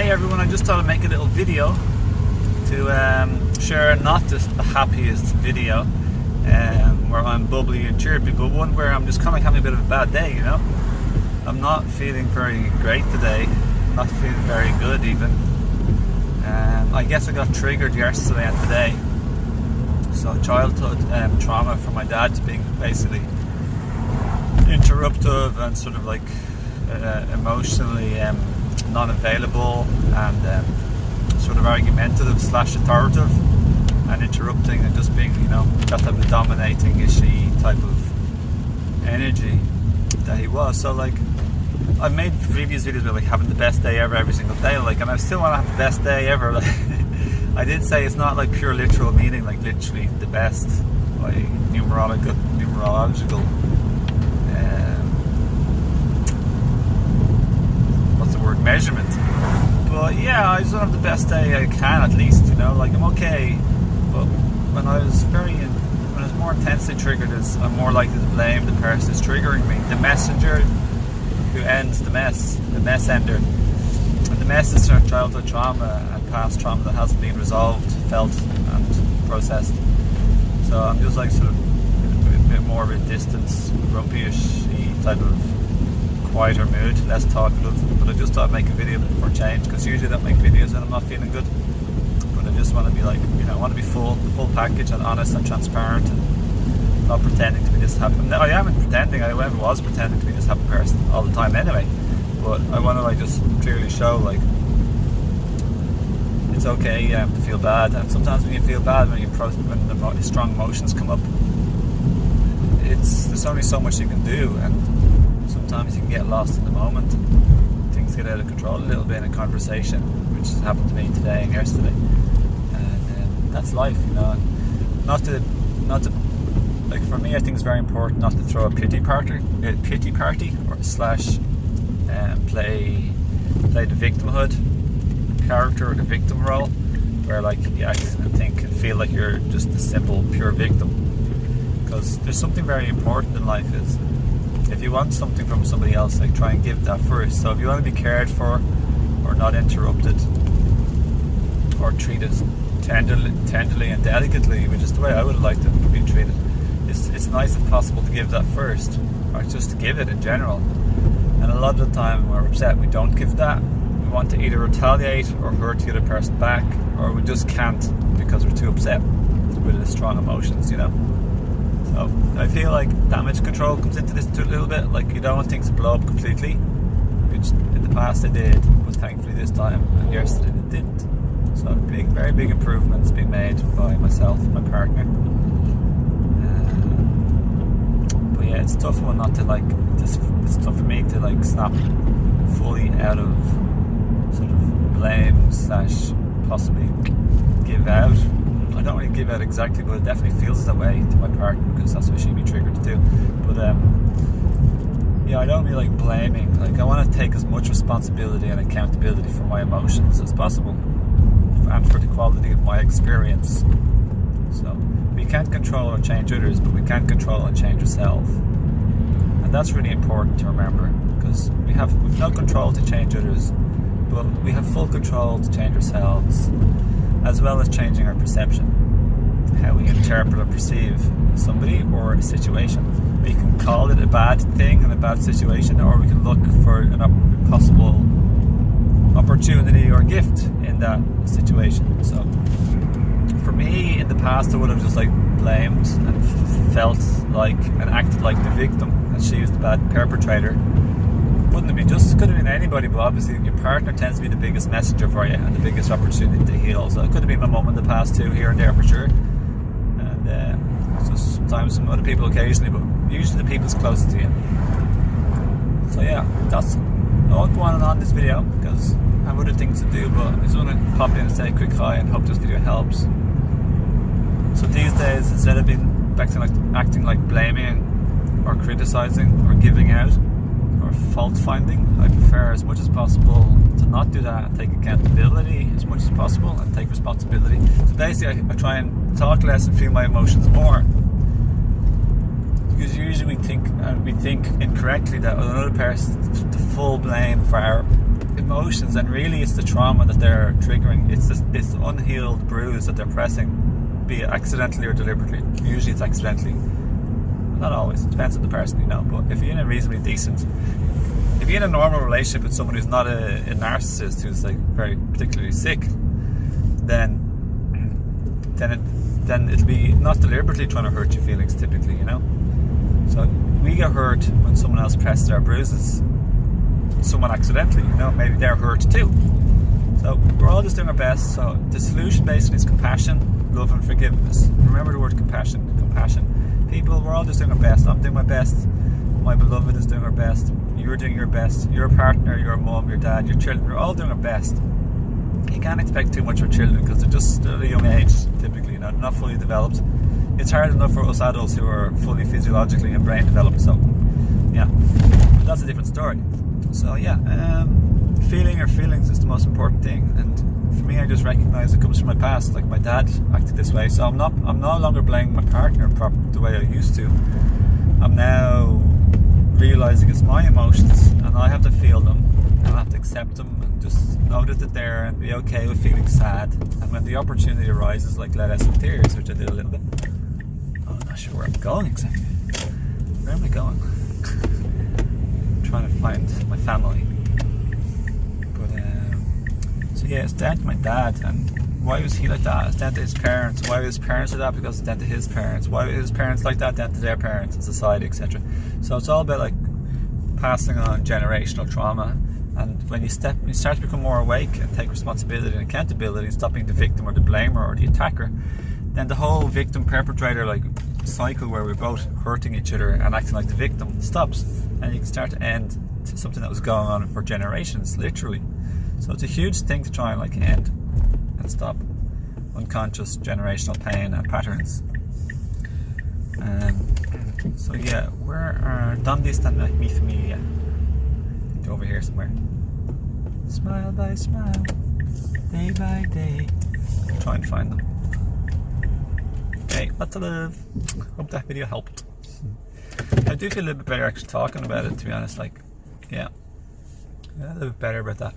Hey everyone, I just thought I'd make a little video to share not just the happiest video where I'm bubbly and chirpy, but one where I'm just kind of having a bit of a bad day, you know. I'm not feeling very great today, not feeling very good even. I guess I got triggered yesterday and today. So childhood trauma from my dad being basically interruptive and sort of like emotionally non-available and sort of argumentative / authoritative and interrupting and just being, you know, that type of dominating ishy type of energy that he was. So like I've made previous videos about like having the best day ever every single day, like, and I still want to have the best day ever. Like I did say it's not like pure literal meaning, like literally the best, like numerological measurement. But yeah, I just don't have the best day I can, at least, you know, like I'm okay. But when I was more intensely triggered, I'm more likely to blame the person who's triggering me, the messenger who ends the mess, the mess ender. And the mess is our childhood trauma and past trauma that hasn't been resolved, felt and processed. So I'm just like sort of a bit more of a distant, grumpyish type of quieter mood, less talkative, but I just thought I'd make a video for a change, because usually I don't make videos when I'm not feeling good, but I just want to be like, you know, I want to be full package and honest and transparent and not pretending to be this happy. I am pretending, I never was pretending to be this happy person all the time anyway, but I want to like just clearly show like it's okay to feel bad, and sometimes when you feel bad, when the strong emotions come up, there's only so much you can do, and sometimes you can get lost in the moment. Things get out of control a little bit in a conversation, which has happened to me today and yesterday. And that's life, you know. And not to like, for me, I think it's very important not to throw a pity party, or slash play the victimhood character or the victim role, where like you act and think and feel like you're just a simple, pure victim. Because there's something very important in life is, if you want something from somebody else, like try and give that first. So if you want to be cared for or not interrupted or treated tenderly and delicately, which is the way I would like to be treated, it's nice if possible to give that first, or just to give it in general. And a lot of the time when we're upset, we don't give that. We want to either retaliate or hurt the other person back, or we just can't because we're too upset with the strong emotions, you know. So I feel like damage control comes into this too a little bit. Like, you don't want things to blow up completely, which in the past I did, but thankfully this time and yesterday it didn't. So very big improvements being made by myself and my partner. But yeah, it's a tough one not to like. It's tough for me to like snap fully out of sort of blame / possibly give out. I don't really give out exactly, but it definitely feels that way to my partner, because that's what she'd be triggered to do. But yeah, I don't really like blaming. Like, I want to take as much responsibility and accountability for my emotions as possible, and for the quality of my experience. So we can't control or change others, but we can control and change ourselves. And that's really important to remember, because we've no control to change others, but we have full control to change ourselves, as well as changing our perception, how we interpret or perceive somebody or a situation. We can call it a bad thing and a bad situation, or we can look for a possible opportunity or gift in that situation. So for me, in the past, I would have just like blamed and felt like and acted like the victim, and she was the bad perpetrator. Wouldn't have been just, could have been anybody, but obviously your partner tends to be the biggest messenger for you and the biggest opportunity to heal. So it could have been my mum in the past too, here and there for sure, and so sometimes some other people occasionally, but usually the people's closest to you. So yeah, I won't go on and on this video because I have other things to do, but I just want to pop in and say a quick hi and hope this video helps. So these days, instead of acting like blaming or criticizing or giving out or fault finding, I prefer as much as possible to not do that and take accountability as much as possible and take responsibility. So basically I try and talk less and feel my emotions more, because usually we think incorrectly that another person is the full blame for our emotions, and really it's the trauma that they're triggering. It's this unhealed bruise that they're pressing, be it accidentally or deliberately. Usually it's accidentally, not always, it depends on the person, you know. But if you're in a reasonably decent, if you're in a normal relationship with someone who's not a narcissist, who's like very particularly sick, then it'll be not deliberately trying to hurt your feelings typically, you know. So we get hurt when someone else presses our bruises, someone accidentally, you know, maybe they're hurt too. So we're all just doing our best. So the solution basically is compassion, love and forgiveness. Remember the word compassion. People, we're all just doing our best. I'm doing my best, my beloved is doing her best, you're doing your best, your partner, your mum, your dad, your children, we're all doing our best. You can't expect too much of children because they're just still at a young age typically, you know, not fully developed. It's hard enough for us adults who are fully physiologically and brain developed, so yeah, but that's a different story. So yeah, feeling your feelings is the most important thing, and for me, I just recognise it comes from my past. Like my dad acted this way, so I'm no longer blaming my partner the way I used to. I'm now realising it's my emotions, and I have to feel them, and I have to accept them, and just know that they're there, and be okay with feeling sad. And when the opportunity arises, like let out some tears, which I did a little bit. I'm not sure where I'm going exactly. Where am I going? I'm trying to find my family. But so yeah, it's down to my dad. And why was he like that? It's down to his parents. Why were his parents like that? Because it's down to his parents. Why were his parents like that? Down to their parents and society, etc. So it's all about like passing on generational trauma. And when you start to become more awake and take responsibility and accountability, and stop being the victim or the blamer or the attacker, then the whole victim-perpetrator like cycle where we're both hurting each other and acting like the victim stops, and you can start to end to something that was going on for generations, literally. So it's a huge thing to try and like end and stop unconscious generational pain and patterns. So yeah, where are ¿Dónde están mi familia? Over here somewhere. Smile by smile, day by day. I'll try and find them. Okay, lots of love. Hope that video helped. I do feel a little bit better actually talking about it, to be honest. Like, yeah, a little bit better about that.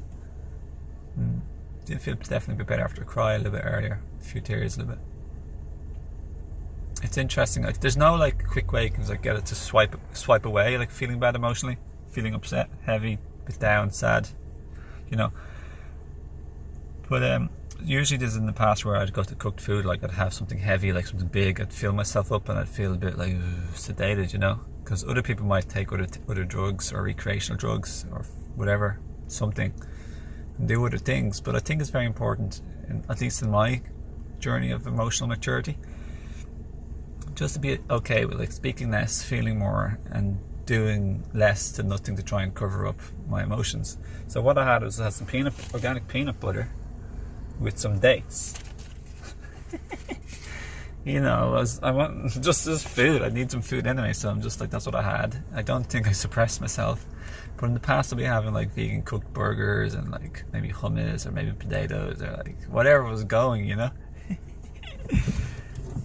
Do feel definitely a bit better after a cry a little bit earlier. A few tears a little bit. It's interesting. Like, there's no like quick way you can like get it to swipe away. Like feeling bad emotionally. Feeling upset, heavy, bit down, sad, you know. But usually there's in the past where I'd go to cooked food, like I'd have something heavy, like something big, I'd fill myself up and I'd feel a bit like sedated, you know, because other people might take other drugs or recreational drugs or whatever, something, and do other things. But I think it's very important, at least in my journey of emotional maturity, just to be okay with like speaking less, feeling more, and doing less to nothing to try and cover up my emotions. So what I had was some organic peanut butter with some dates. You know, I want just this food. I need some food anyway, so I'm just like, that's what I had. I don't think I suppressed myself. But in the past I'll be having like vegan cooked burgers and like maybe hummus or maybe potatoes or like whatever was going, you know.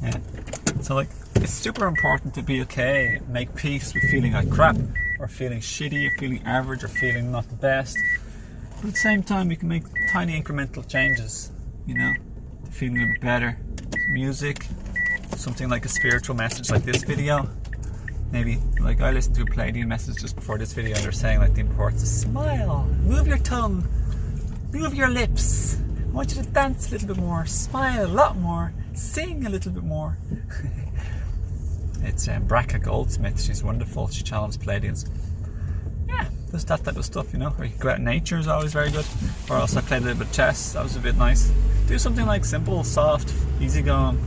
Yeah. So like, it's super important to be okay, make peace with feeling like crap, or feeling shitty, or feeling average, or feeling not the best. But at the same time, we can make tiny incremental changes, you know, to feeling a bit better. Music, something like a spiritual message like this video. Maybe, like I listened to a Palladian message just before this video, and they're saying like the importance of smile, move your tongue, move your lips. I want you to dance a little bit more, smile a lot more, sing a little bit more. It's Braca Goldsmith, she's wonderful, she challenged Palladians. Yeah, there's that type of stuff, you know. Or you can go out in nature is always very good. Or else I played a little bit of chess, that was a bit nice. Do something like simple, soft, easygoing.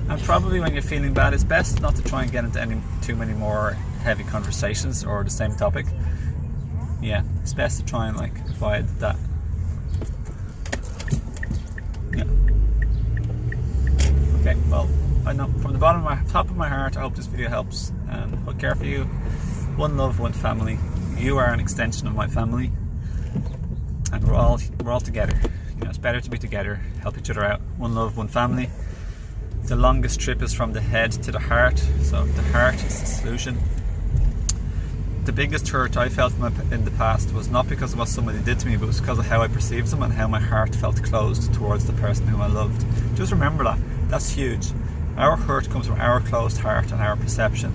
And probably when you're feeling bad, it's best not to try and get into too many more heavy conversations or the same topic. Yeah, it's best to try and like avoid that. Yeah. Okay, well, I know from the bottom of my top of my heart, I hope this video helps, and I care for you. One love, one family. You are an extension of my family, and we're all together. You know, it's better to be together, help each other out. One love, one family. The longest trip is from the head to the heart, so the heart is the solution. the biggest hurt I felt in the past was not because of what somebody did to me, but it was because of how I perceived them and how my heart felt closed towards the person whom I loved. Just remember that. That's huge. Our hurt comes from our closed heart and our perception,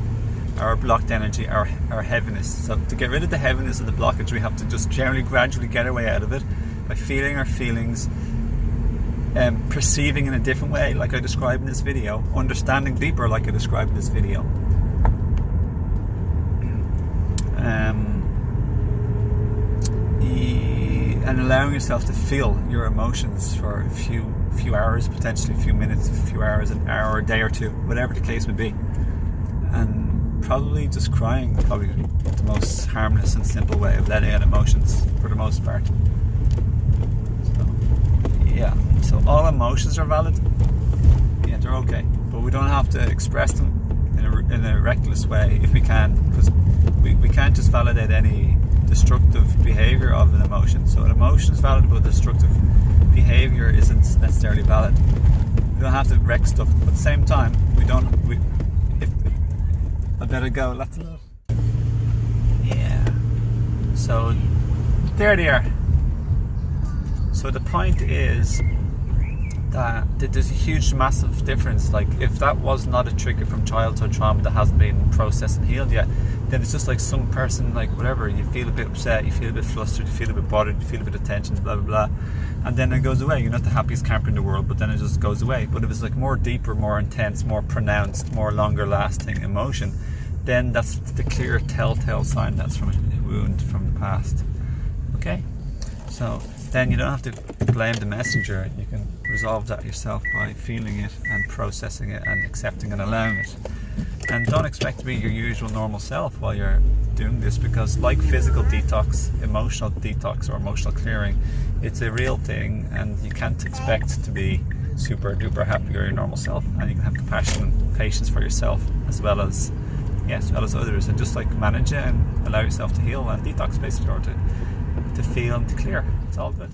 our blocked energy, our heaviness. So to get rid of the heaviness of the blockage, we have to just gradually get our way out of it by feeling our feelings, perceiving in a different way, like I described in this video, understanding deeper, like I described in this video, and allowing yourself to feel your emotions for a few hours, potentially a few minutes, a few hours, an hour, a day or two, whatever the case may be. And probably just crying, probably the most harmless and simple way of letting out emotions for the most part. Yeah, so all emotions are valid. Yeah, they're okay, but we don't have to express them in a reckless way if we can, because we can't just validate any destructive behavior of an emotion. So an emotion is valid, but destructive behavior isn't necessarily valid. We don't have to wreck stuff, but at the same time, if I better go. Lots of love. Yeah. So there they are. So the point is that there's a huge, massive difference. Like, if that was not a trigger from childhood trauma that hasn't been processed and healed yet, then it's just like some person, like whatever, you feel a bit upset, you feel a bit flustered, you feel a bit bothered, you feel a bit of tension, blah blah blah, and then it goes away. You're not the happiest camper in the world, but then it just goes away. But if it's like more deeper, more intense, more pronounced, more longer lasting emotion, then that's the clear telltale sign that's from a wound from the past. Okay, so then you don't have to blame the messenger. You can resolve that yourself by feeling it and processing it and accepting and allowing it. And don't expect to be your usual normal self while you're doing this, because like physical detox, emotional detox or emotional clearing, it's a real thing, and you can't expect to be super duper happy or your normal self. And you can have compassion and patience for yourself as well as others, and just like manage it and allow yourself to heal and detox basically, or to feel and to clear. It's all good.